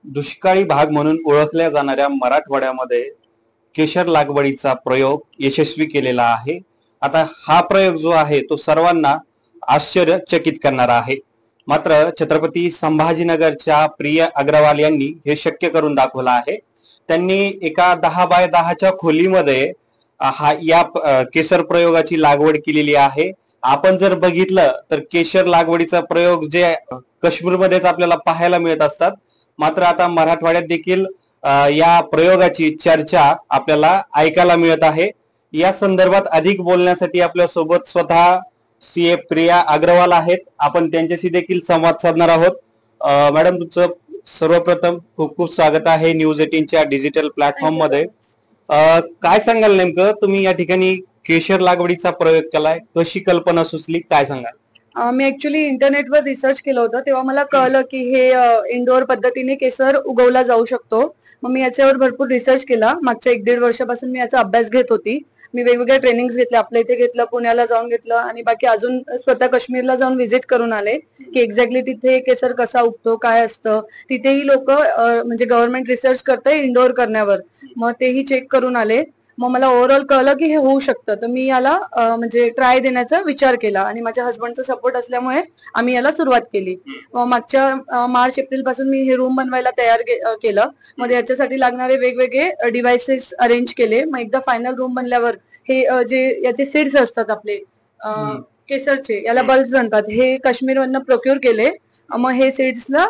दुष्काळी भाग म्हणून ओळखल्या जाणाऱ्या मराठवाड्यामध्ये केशर लागवडीचा प्रयोग यशस्वी केलेला आहे। आता हा प्रयोग जो आहे तो सर्वांना आश्चर्यचकित करणारा आहे। मात्र छत्रपती संभाजीनगरच्या प्रिया अग्रवाल यांनी हे शक्य करून दाखवलं आहे। त्यांनी एका 10 बाय 10च्या खोलीमध्ये केशर प्रयोगाची लागवड केलेली आहे। आपण जर बघितलं तर केशर लागवडीचा प्रयोग जे काश्मीरमध्येच आपल्याला पाहायला मिळत असतात, मात्र आता मराठवाड्यात देखील या प्रयोगाची चर्चा आपल्याला ऐकायला मिळत आहे। या संदर्भात अधिक बोलण्यासाठी आपल्या सोबत स्वतः सीए प्रिया अग्रवाल आहेत। आपण त्यांच्याशी देखील संवाद साधणार आहोत। मॅडम, तुमचं सर्वप्रथम खूप खूप स्वागत आहे न्यूज 18च्या डिजिटल प्लॅटफॉर्म मध्ये। काय सांगाल, नेमकं तुम्ही या ठिकाणी केशर लागवडीचा प्रयोग केलाय, कशी कल्पना सुचली, काय सांगाल? मी ऍक्च्युली इंटरनेटवर रिसर्च केलं होतं, तेव्हा मला कळलं की हे इंडोर पद्धतीने केसर उगवला जाऊ शकतो। मग मी याच्यावर भरपूर रिसर्च केला। मागच्या 1-1.5 वर्षापासून मी याचा अभ्यास घेत होती। मी वेगवेगळ्या ट्रेनिंग्स घेतल्या, आपल्या इथे घेतलं, पुण्याला जाऊन घेतलं आणि बाकी अजून स्वतः काश्मीरला जाऊन व्हिजिट करून आले की एक्झॅक्टली तिथे केसर कसा उगतो, काय असतं। तिथेही लोक म्हणजे गव्हर्नमेंट रिसर्च करते इंडोर करण्यावर, मग तेही चेक करून आले। मग मला ओव्हरऑल कळलं की हे होऊ शकतं, तर मी याला म्हणजे ट्राय देण्याचा विचार केला आणि माझ्या हस्बंडचा सपोर्ट असल्यामुळे आम्ही याला सुरुवात केली। मागच्या मार्च-एप्रिल पासून मी हे रूम बनवायला तयार केलं। मग याच्यासाठी लागणारे वेगवेगळे डिव्हाइसेस अरेंज केले। मग एकदा फायनल रूम बनल्यावर हे जे याचे सीड्स असतात आपले केसरचे, याला बल्ब म्हणतात, हे काश्मीरवरनं प्रोक्युअर केले। मग हे सीड्सला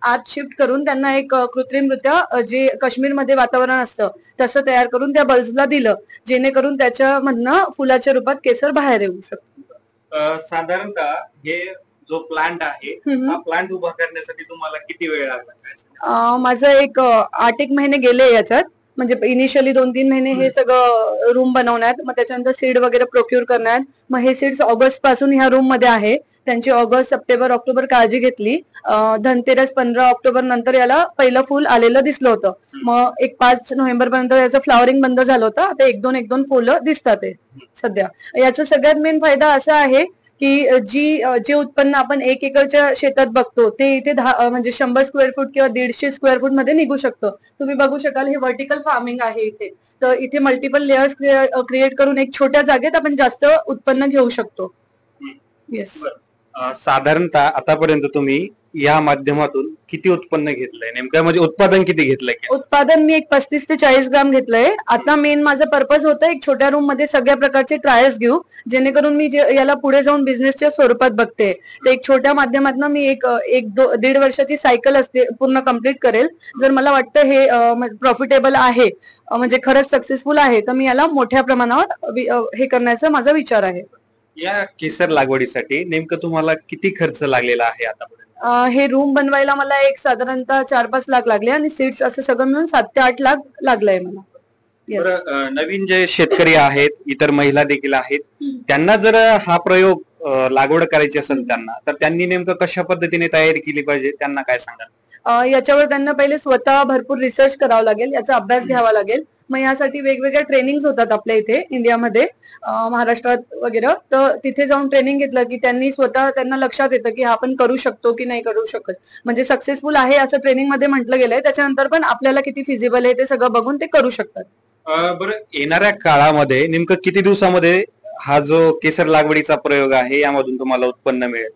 आत शिफ्ट करून त्यांना एक कृत्रिमरित्या जे काश्मीरमध्ये वातावरण असतं तसं तयार करून त्या बल्बला दिलं, जेणेकरून त्याच्यामधनं फुलाच्या रूपात केसर बाहेर येऊ शकतो। साधारणतः हे जो प्लांट आहे, हा प्लांट उभा करण्यासाठी तुम्हाला किती वेळ लागला? माझं एक 8-1 महिने गेले याच्यात। म्हणजे इनिशियली 2-3 महिने हे सगळं रूम बनवण्यात, मग त्याच्यानंतर सीड वगैरे प्रोक्युअर करण्यात। मग हे सीड्स ऑगस्ट पासून ह्या रूम मध्ये आहे। त्यांची ऑगस्ट, सप्टेंबर, ऑक्टोबर काळजी घेतली। धनतेरस 15 ऑक्टोबर नंतर याला पहिलं फुल आलेलं दिसलं होतं। मग एक 5 नोव्हेंबर पर्यंत याचं फ्लॉवरिंग बंद झालं होतं। आता 1-2 फुलं दिसतात सध्या। याचा सगळ्यात मेन फायदा असा आहे की जे उत्पन्न आपण 1 एकरच्या शेतात बघतो ते इथे म्हणजे 100 स्क्वेअर फूट किंवा 150 स्क्वेअर फूट मध्ये निघू शकतं। तुम्ही बघू शकाल, हे व्हर्टिकल फार्मिंग आहे इथे। तर इथे मल्टिपल लेयर्स क्रिएट करून एक छोट्या जागेत आपण जास्त उत्पन्न घेऊ शकतो। येस। साधारणतः आतापर्यंत तुम्ही या माध्यमातून किती उत्पन्न घेतलंय, नेमकं म्हणजे उत्पादन किती घेतलंय? उत्पादन मी एक 35 ते 40 ग्राम घेतलंय। आता मेन माझं पर्पज होतं एक छोट्या रूम मध्ये सगळ्या प्रकारचे ट्रायल्स घेऊ, जेणेकरून मी याला पुढे जाऊन बिझनेसच्या स्वरूपात बघते। तर एक छोट्या माध्यमातून मी एक 1-1.5 वर्षाची सायकल असते पूर्ण कम्प्लीट करेल। जर मला वाटतं हे प्रॉफिटेबल आहे, म्हणजे खरंच सक्सेसफुल आहे, तर मी याला मोठ्या प्रमाणावर हे करण्याचा माझा विचार आहे। या केसर लागवडीसाठी नेमकं तुम्हाला किती खर्च लागलेला आहे आतापर्यंत? हे रूम बनवायला मला एक साधारणतः 4-5 लाख लागले आणि सीड्स असं सगळं मिळून 7 ते 8 लाख लागलंय मला। नवीन जे शेतकरी आहेत, इतर महिला देखील आहेत, त्यांना जर हा प्रयोग लागवड करायची असेल त्यांना, तर त्यांनी नेमकं कशा पद्धतीने तयारी केली पाहिजे, त्यांना काय सांगाल? याच्यावर त्यांना पहिले स्वतः भरपूर रिसर्च करावा लागेल, याचा अभ्यास घ्यावा लागेल। मग यासाठी वेगवेगळ्या ट्रेनिंग होतात आपल्या इथे इंडियामध्ये, महाराष्ट्रात वगैरे। तर तिथे जाऊन ट्रेनिंग घेतलं की त्यांनी स्वतः त्यांना लक्षात येतं की हा आपण करू शकतो की नाही करू शकत, म्हणजे सक्सेसफुल आहे असं ट्रेनिंग मध्ये म्हटलं गेलंय। त्याच्यानंतर पण आपल्याला किती फिजिबल आहे ते सगळं बघून ते करू शकतात। बरं, येणाऱ्या काळामध्ये नेमकं किती दिवसामध्ये हा जो केसर लागवडीचा प्रयोग आहे यामधून तुम्हाला उत्पन्न मिळेल?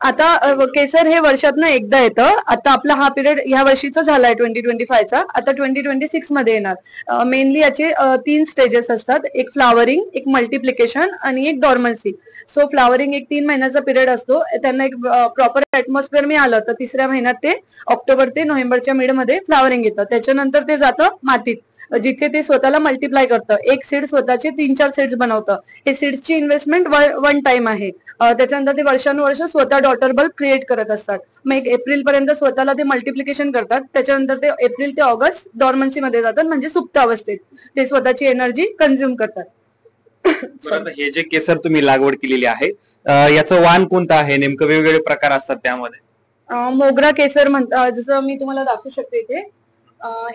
आता केसर हे वर्षातनं एकदा येतं। आता आपला हा पिरियड ह्या वर्षीचा झालाय 2025 चा, आता 2026 मध्ये येणार। मेनली याचे 3 स्टेजेस असतात, एक फ्लावरिंग, एक मल्टिप्लिकेशन आणि एक डॉर्मन्सी। सो फ्लावरिंग एक 3 महिन्याचा पिरियड असतो, त्यांना एक प्रॉपर ऍटमॉस्फिअर मिळालं तर 3ऱ्या महिन्यात ते ऑक्टोबर ते नोव्हेंबरच्या मिड मध्ये फ्लावरिंग येतं। त्याच्यानंतर ते जातं मातीत, जिथे ते स्वतःला मल्टिप्लाय करतं। एक सीड स्वतःचे 3-4 सीड्स बनवतं। हे सीड्सची इन्व्हेस्टमेंट 1 टाइम आहे। त्याच्यानंतर ते वर्षानुवर्ष स्वतः डॉटर बल्ब क्रिएट करत असतात। मग एक एप्रिल पर्यंत स्वतःला ते मल्टिप्लिकेशन करतात। त्याच्यानंतर ते एप्रिल ते ऑगस्ट डॉर्मन्सी मध्ये जातात, म्हणजे सुप्त अवस्थेत ते स्वतःची एनर्जी कंझ्युम करतात। हे जे केसर तुम्ही लागवड केलेली आहे, याचं वाण कोणतं आहे, नेमकं वेगवेगळे प्रकार असतात त्यामध्ये? मोगरा केसर म्हणतात, जसं मी तुम्हाला दाखवू शकते इथे।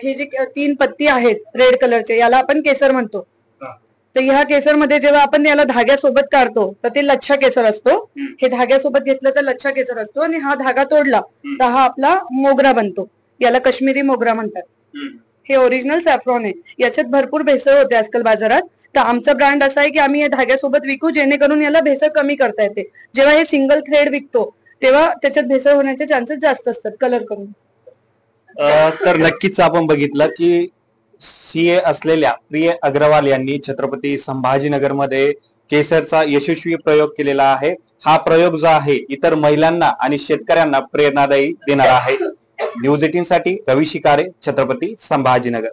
हे जे 3 पत्ती आहेत रेड कलरचे, याला आपण केसर म्हणतो। तर ह्या केसर मध्ये जेव्हा आपण याला धाग्यासोबत काढतो तर ते लच्छा केसर असतो। हे धाग्यासोबत घेतलं तर लच्छा केसर असतो, आणि हा धागा तोडला तर हा आपला मोगरा बनतो। याला काश्मीरी मोगरा म्हणतात. हे ओरिजिनल सॅफ्रॉन आहे. याच्यात भरपूर भेसळ होते आजकाल बाजारात. तर आमचा ब्रँड असा आहे की आम्ही या धाग्यासोबत विकू, जेणेकरून याला भेसळ कमी करता येते. जेव्हा हे सिंगल थ्रेड विकतो तेव्हा त्याच्यात भेसळ होण्याचे चान्सेस जास्त असतात कलर करून. तर नक्कीच आपण बघितलं की सीए असलेल्या प्रिय अग्रवाल यांनी छत्रपती संभाजीनगरमध्ये केसरचा यशस्वी प्रयोग केलेला आहे. हा प्रयोग जो आहे इतर महिलांना आणि शेतकऱ्यांना प्रेरणादायी देणारा आहे. न्यूज 18 साठी रवी शिकारे, छत्रपती संभाजीनगर.